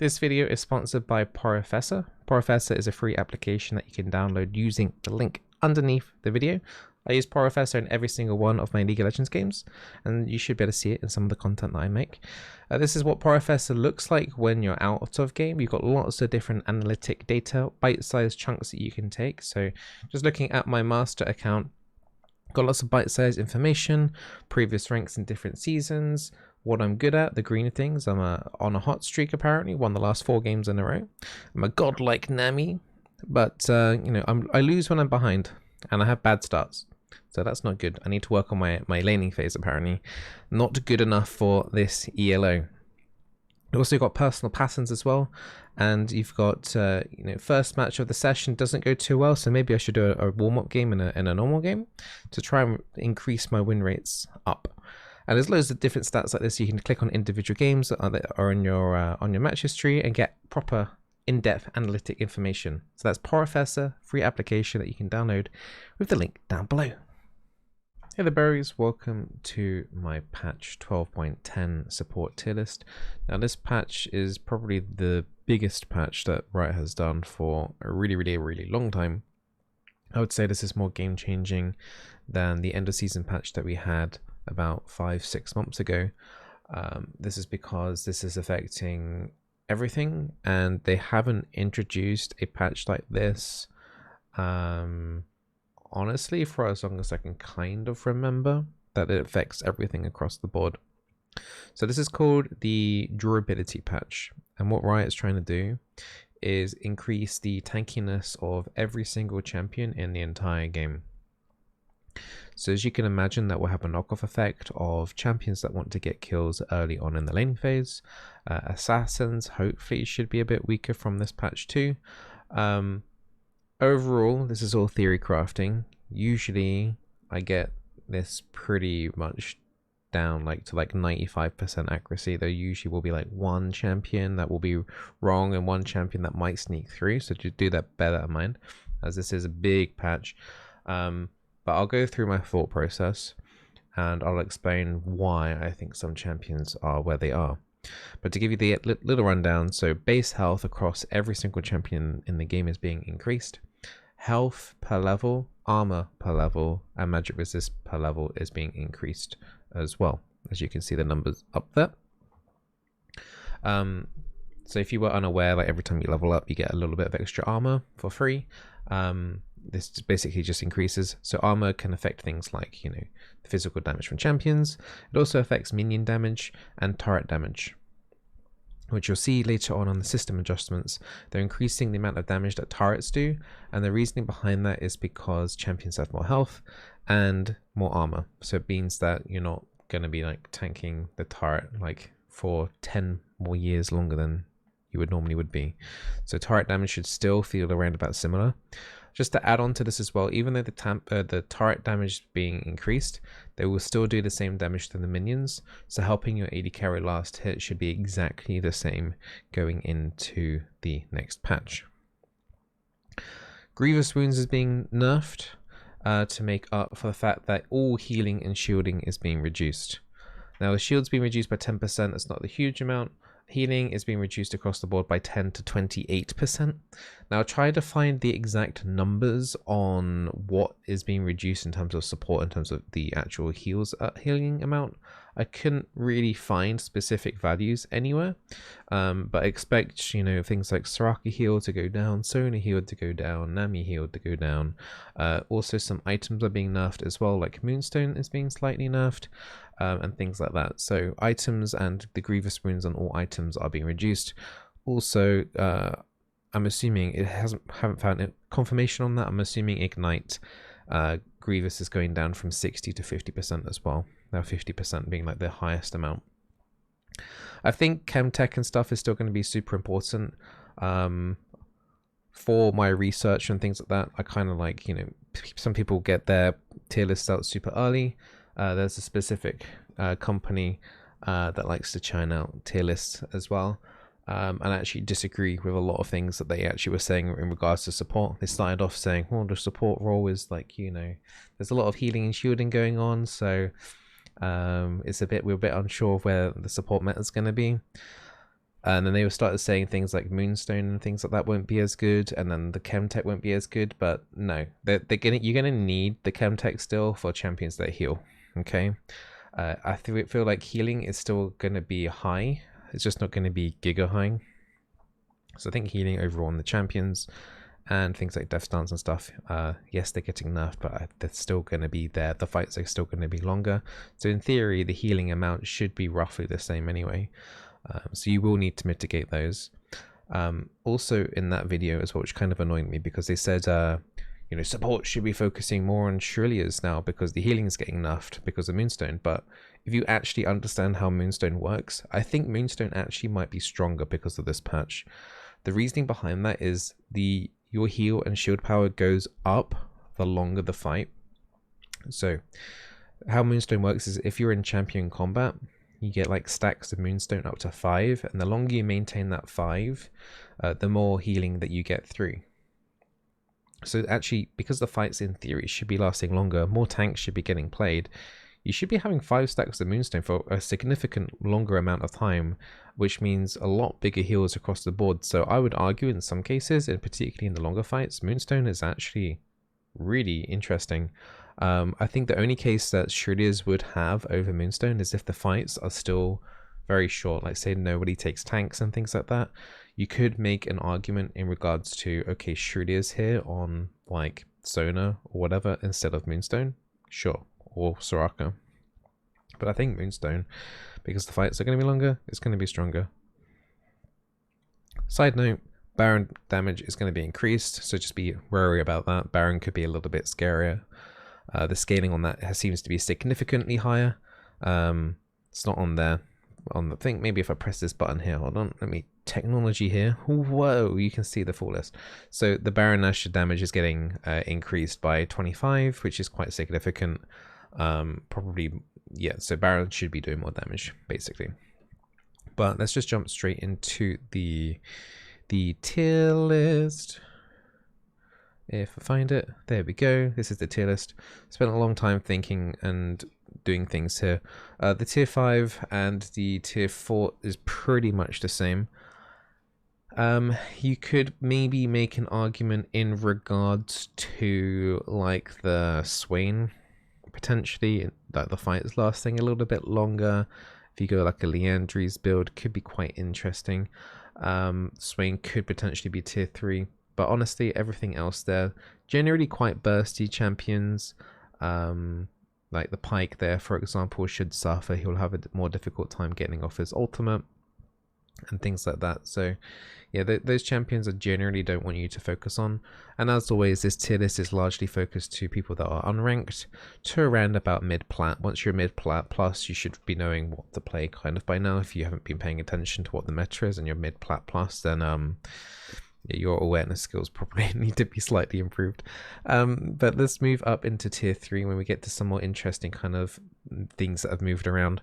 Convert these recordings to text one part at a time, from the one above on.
This video is sponsored by Professor. Professor is a free application that you can download using the link underneath the video. I use Professor in every single one of my League of Legends games, and you should be able to see it in some of the content that I make. This is what Professor looks like when you're out of game. You've got lots of different analytic data, bite-sized chunks that you can take. So just looking at my master account, got lots of bite-sized information, previous ranks in different seasons, what I'm good at, the green things. I'm on a hot streak apparently, won the last 4 games in a row. I'm a godlike Nami, but you know, I lose when I'm behind, and I have bad starts. So that's not good. I need to work on my laning phase apparently. Not good enough for this ELO. You've also got personal patterns as well, and you've got you know, first match of the session doesn't go too well, so maybe I should do a warm-up game in a normal game to try and increase my win rates up. And there's loads of different stats like this. You can click on individual games that are on your match history and get proper in-depth analytic information. So that's Professor, free application that you can download with the link down below. Hey there berries, welcome to my patch 12.10 support tier list. Now this patch is probably the biggest patch that Riot has done for a really long time. I would say this is more game changing than the end of season patch that we had about 5-6 months ago. This is because this is affecting everything, and they haven't introduced a patch like this honestly for as long as I can kind of remember, that it affects everything across the board. So this is called the durability patch, and what Riot's trying to do is increase the tankiness of every single champion in the entire game. So as you can imagine, that will have a knockoff effect of champions that want to get kills early on in the laning phase. Assassins hopefully should be a bit weaker from this patch too. Overall, this is all theory crafting. Usually I get this pretty much down to 95% accuracy. There usually will be like one champion that will be wrong and one champion that might sneak through, so just do that, bear that in mind, as this is a big patch. But I'll go through my thought process and I'll explain why I think some champions are where they are. But to give you the little rundown, so base health across every single champion in the game is being increased. Health per level, armor per level, and magic resist per level is being increased as well. As you can see the numbers up there. So if you were unaware, like every time you level up, you get a little bit of extra armor for free. This basically just increases. So armor can affect things like, you know, the physical damage from champions. It also affects minion damage and turret damage, which you'll see later on the system adjustments. They're increasing the amount of damage that turrets do, and the reasoning behind that is because champions have more health and more armor. So it means that you're not going to be like tanking the turret like for 10 more years longer than you normally would be. So turret damage should still feel around about similar. Just to add on to this as well, even though the turret damage is being increased, they will still do the same damage to the minions. So helping your AD carry last hit should be exactly the same going into the next patch. Grievous Wounds is being nerfed to make up for the fact that all healing and shielding is being reduced. Now the shield's being reduced by 10%, that's not the huge amount. Healing is being reduced across the board by 10 to 28%. Now try to find the exact numbers on what is being reduced in terms of support, in terms of the actual healing amount. I couldn't really find specific values anywhere, but expect, you know, things like Soraka heal to go down, Sona heal to go down, Nami heal to go down. Also some items are being nerfed as well, like Moonstone is being slightly nerfed. And things like that. So items and the grievous wounds on all items are being reduced. Also, I'm assuming haven't found confirmation on that. I'm assuming ignite grievous is going down from 60 to 50% as well. Now 50% being like the highest amount. I think chem tech and stuff is still going to be super important. For my research and things like that, I kind of like, you know, some people get their tier lists out super early. There's a specific company that likes to churn out tier lists as well, and I actually disagree with a lot of things that they actually were saying in regards to support. They started off saying, well, the support role is like, you know, there's a lot of healing and shielding going on, so we're a bit unsure of where the support meta is going to be. And then they started saying things like Moonstone and things like that won't be as good, and then the Chemtech won't be as good. But no, you're gonna need the Chemtech still for champions that heal. Okay, I feel like healing is still gonna be high. It's just not gonna be giga high. So I think healing overall on the champions and things like Death Stance and stuff, yes, they're getting nerfed, but they're still going to be there. The fights are still going to be longer. So in theory, the healing amount should be roughly the same anyway. So you will need to mitigate those. Also in that video as well, which kind of annoyed me, because they said, you know, support should be focusing more on Shrilliers now because the healing is getting nerfed because of Moonstone. But if you actually understand how Moonstone works, I think Moonstone actually might be stronger because of this patch. The reasoning behind that is your heal and shield power goes up the longer the fight. So how Moonstone works is if you're in champion combat, you get like stacks of Moonstone up to 5, and the longer you maintain that 5, the more healing that you get through. So actually, because the fights in theory should be lasting longer, more tanks should be getting played, you should be having 5 stacks of Moonstone for a significant longer amount of time, which means a lot bigger heals across the board. So I would argue in some cases, and particularly in the longer fights, Moonstone is actually really interesting. I think the only case that Shrilliers would have over Moonstone is if the fights are still very short, like say nobody takes tanks and things like that. You could make an argument in regards to, okay, Shrilliers here on like Sona or whatever instead of Moonstone, sure, or Soraka. But I think Moonstone, because the fights are going to be longer, it's going to be stronger. Side note, Baron damage is going to be increased, so just be wary about that. Baron could be a little bit scarier. The scaling on that seems to be significantly higher. It's not on there on the thing. Maybe if I press this button here, hold on, let me technology here. Whoa, you can see the full list. So the Baron Asher damage is getting increased by 25, which is quite significant. Probably, yeah, so Baron should be doing more damage basically. But let's just jump straight into the tier list. If I find it, there we go. This is the tier list. Spent a long time thinking and doing things here. The tier 5 and the tier 4 is pretty much the same. You could maybe make an argument in regards to like the Swain, potentially, like the fight is lasting a little bit longer. If you go like a Leandry's build, could be quite interesting. Swain could potentially be tier 3. But honestly, everything else there, generally quite bursty champions. Like the Pike there, for example, should suffer. He'll have a more difficult time getting off his ultimate and things like that. So yeah, those champions I generally don't want you to focus on. And as always, this tier list is largely focused to people that are unranked to around about mid-plat. Once you're mid-plat plus, you should be knowing what to play kind of by now. If you haven't been paying attention to what the meta is and you're mid-plat plus, then your awareness skills probably need to be slightly improved. But let's move up into tier 3 when we get to some more interesting kind of things that have moved around.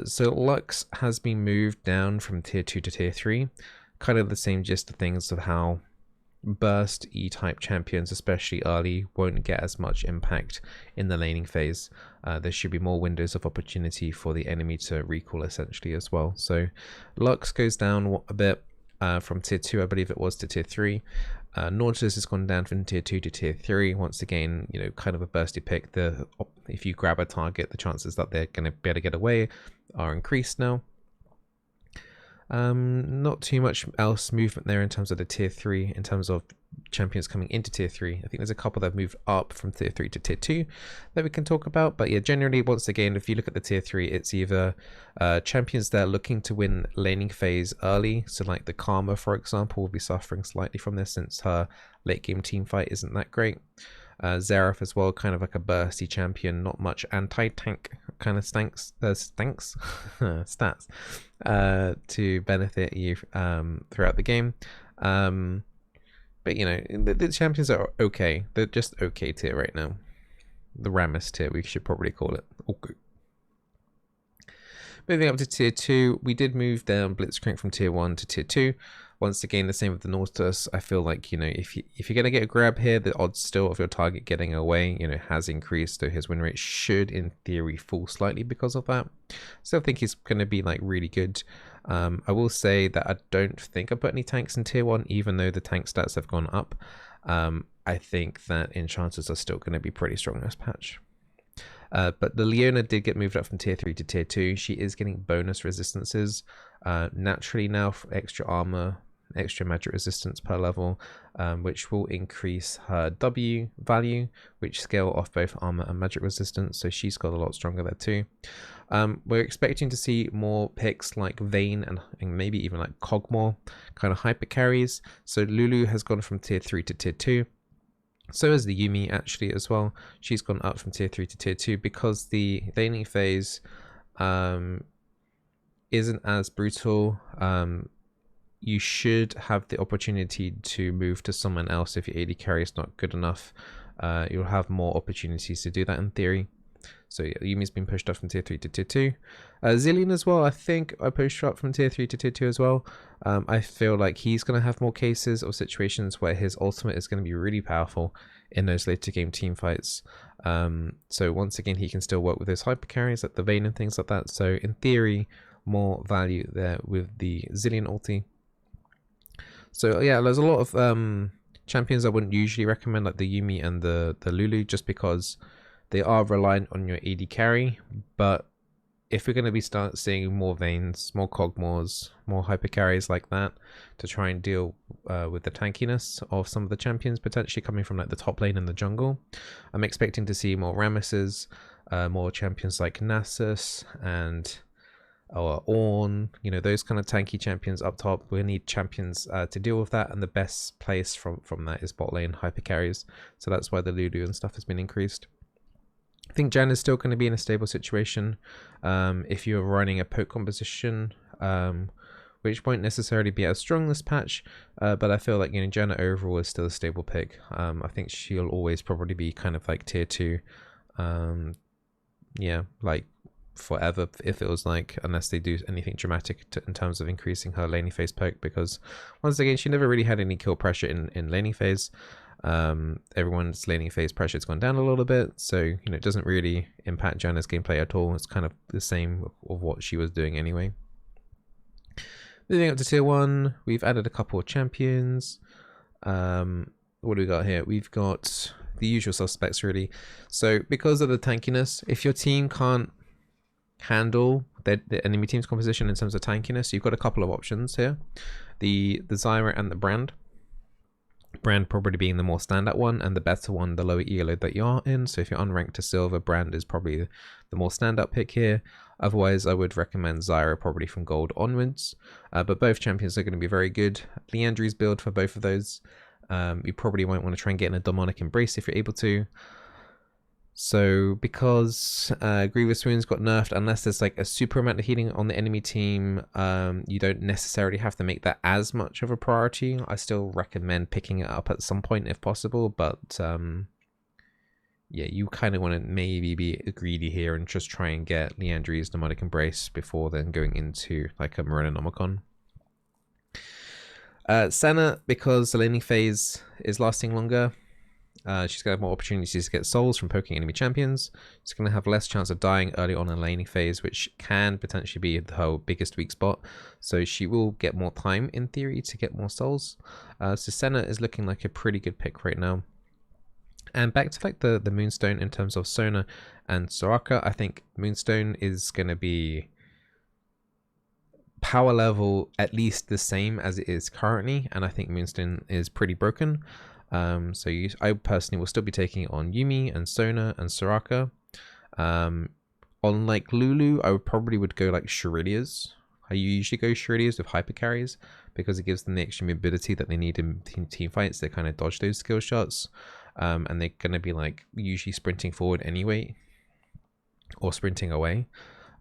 So Lux has been moved down from tier 2 to tier 3. Kind of the same gist of things of how burst E-type champions, especially early, won't get as much impact in the laning phase. There should be more windows of opportunity for the enemy to recall essentially as well. So Lux goes down a bit. From tier 2, I believe it was, to tier 3. Nautilus has gone down from tier 2 to tier 3. Once again, you know, kind of a bursty pick. If you grab a target, the chances that they're going to be able to get away are increased now. Not too much else movement there in terms of the tier 3, in terms of champions coming into tier 3. I think there's a couple that have moved up from tier 3 to tier 2 that we can talk about. But yeah, generally, once again, if you look at the tier 3, it's either champions that are looking to win laning phase early. So like the Karma, for example, will be suffering slightly from this since her late game team fight isn't that great. Xerath as well, kind of like a bursty champion, not much anti-tank kind of stats to benefit you throughout the game. But you know, the champions are okay. They're just okay tier right now. The Rammus tier, we should probably call it. Okay. Moving up to tier 2, we did move down Blitzcrank from tier 1 to tier 2. Once again, the same with the Nautilus. I feel like, you know, if you're going to get a grab here, the odds still of your target getting away, you know, has increased. So his win rate should, in theory, fall slightly because of that. Still think he's going to be, like, really good. I will say that I don't think I put any tanks in tier 1, even though the tank stats have gone up. I think that enchanters are still going to be pretty strong this patch. But the Leona did get moved up from tier 3 to tier 2. She is getting bonus resistances naturally now for extra armor, extra magic resistance per level, which will increase her W value, which scale off both armor and magic resistance. So she's got a lot stronger there too. We're expecting to see more picks like Vayne and maybe even like Cogmore, kind of hyper carries. So Lulu has gone from tier 3 to tier 2. So has the Yuumi actually as well. She's gone up from tier 3 to tier 2 because the laning phase isn't as brutal. You should have the opportunity to move to someone else if your AD carry is not good enough. You'll have more opportunities to do that in theory. So yeah, Yumi's been pushed up from tier 3 to tier 2. Zilean as well, I think I pushed up from tier 3 to tier 2 as well. I feel like he's going to have more cases or situations where his ultimate is going to be really powerful in those later game team fights. So once again, he can still work with those hyper carries like the Vayne and things like that. So in theory, more value there with the Zilean ulti. So yeah, there's a lot of champions I wouldn't usually recommend, like the Yuumi and the Lulu, just because they are reliant on your AD carry. But if we're going to start seeing more Vaynes, more Cogmores, more hyper carries like that to try and deal with the tankiness of some of the champions potentially coming from like the top lane and the jungle, I'm expecting to see more Ramesses, more champions like Nasus and Ornn, you know, those kind of tanky champions up top. We need champions to deal with that, and the best place from that is bot lane hyper carries. So that's why the Lulu and stuff has been increased. I think Jan is still going to be in a stable situation if you're running a poke composition, which won't necessarily be as strong this patch, but I feel like, you know, Janna overall is still a stable pick. I think she'll always probably be kind of like tier 2, yeah, like forever if it was like, unless they do anything dramatic in terms of increasing her laning phase poke, because once again, she never really had any kill pressure in laning phase. Everyone's laning phase pressure has gone down a little bit, so you know, it doesn't really impact Janna's gameplay at all. It's kind of the same of what she was doing anyway. Moving up to tier 1, we've added a couple of champions. What do we got here? We've got the usual suspects really. So because of the tankiness, if your team can't handle the enemy team's composition in terms of tankiness, you've got a couple of options here. The Zyra and the Brand. Brand probably being the more standout one, and the better one, the lower elo that you are in. So if you're unranked to silver, Brand is probably the more standout pick here. Otherwise, I would recommend Zyra probably from gold onwards. But both champions are going to be very good. Liandry's build for both of those. You probably won't want to try and get in a demonic embrace if you're able to. So because Grievous Wounds got nerfed, unless there's like a super amount of healing on the enemy team, you don't necessarily have to make that as much of a priority. I still recommend picking it up at some point if possible, but yeah, you kind of want to maybe be greedy here and just try and get Liandry's Demonic Embrace before then going into like a Marinonomicon. Senna, because the laning phase is lasting longer, she's going to have more opportunities to get souls from poking enemy champions. She's going to have less chance of dying early on in the laning phase, which can potentially be her biggest weak spot. So she will get more time in theory to get more souls. So Senna is looking like a pretty good pick right now. And back to like the Moonstone in terms of Sona and Soraka, I think Moonstone is going to be power level at least the same as it is currently, and I think Moonstone is pretty broken. I personally will still be taking it on Yuumi and Sona and Soraka. On like Lulu, I probably would go like Shurilias. I usually go Shurilias with hyper carries because it gives them the extra mobility that they need in team fights. They kind of dodge those skill shots, and they're going to be like usually sprinting forward anyway or sprinting away.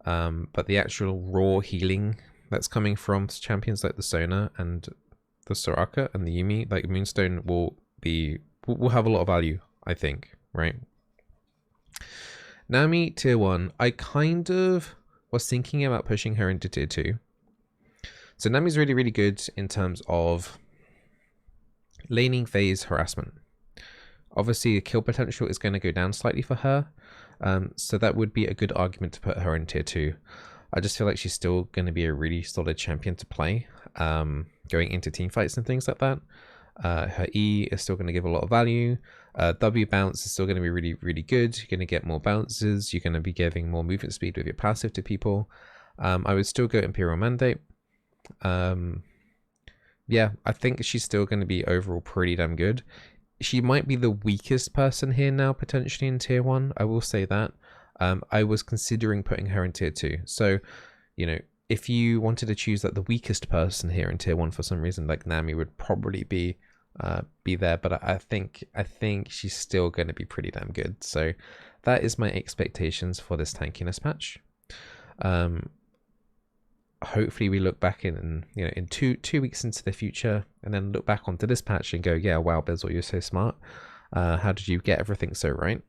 But the actual raw healing that's coming from champions like the Sona and the Soraka and the Yuumi, like Moonstone, will have a lot of value, I think, right? Nami tier 1, I kind of was thinking about pushing her into tier 2. So Nami's really, really good in terms of laning phase harassment. Obviously, the kill potential is going to go down slightly for her, so that would be a good argument to put her in tier 2. I just feel like she's still going to be a really solid champion to play, going into team fights and things like that. Her E is still going to give a lot of value. W bounce is still going to be really, really good. You're going to get more bounces. You're going to be giving more movement speed with your passive to people. I would still go Imperial Mandate. Yeah, I think she's still going to be overall pretty damn good. She might be the weakest person here now, potentially in tier 1. I will say that. I was considering putting her in tier 2. So, you know, if you wanted to choose like the weakest person here in tier 1 for some reason, like Nami would probably be there. But I think she's still going to be pretty damn good. So that is my expectations for this tankiness patch. Hopefully we look back in two weeks into the future and then look back onto this patch and go, yeah, wow, Bizzle, you're so smart. How did you get everything so right?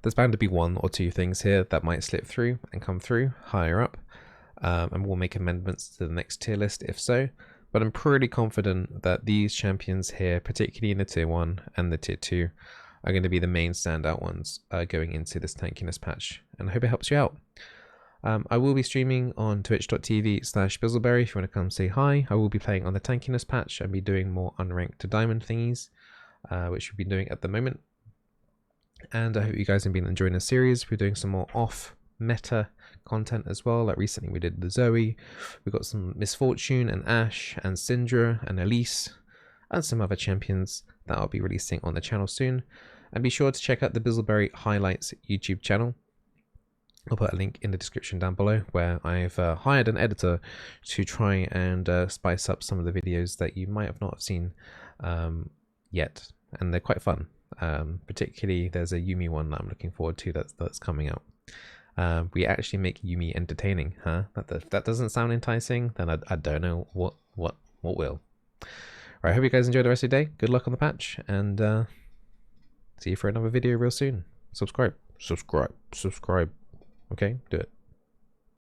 There's bound to be 1 or 2 things here that might slip through and come through higher up, and we'll make amendments to the next tier list if so. But I'm pretty confident that these champions here, particularly in the tier 1 and the tier 2, are going to be the main standout ones going into this tankiness patch, and I hope it helps you out. I will be streaming on twitch.tv/Bizzleberry if you want to come say hi. I will be playing on the tankiness patch and be doing more unranked to diamond thingies, which we've been doing at the moment. And I hope you guys have been enjoying the series. We're doing some more off-meta content as well. Like recently we did the Zoe. We've got some Misfortune and Ashe and Syndra and Elise and some other champions that I'll be releasing on the channel soon. And be sure to check out the Bizzleberry Highlights YouTube channel. I'll put a link in the description down below where I've hired an editor to try and spice up some of the videos that you might have not seen yet. And they're quite fun. Particularly there's a Yumi one that I'm looking forward to that's coming out. We actually make Yumi entertaining, huh? That doesn't sound enticing, then I don't know what will. Right, I hope you guys enjoy the rest of your day. Good luck on the patch, and see you for another video real soon. Subscribe. Okay, do it.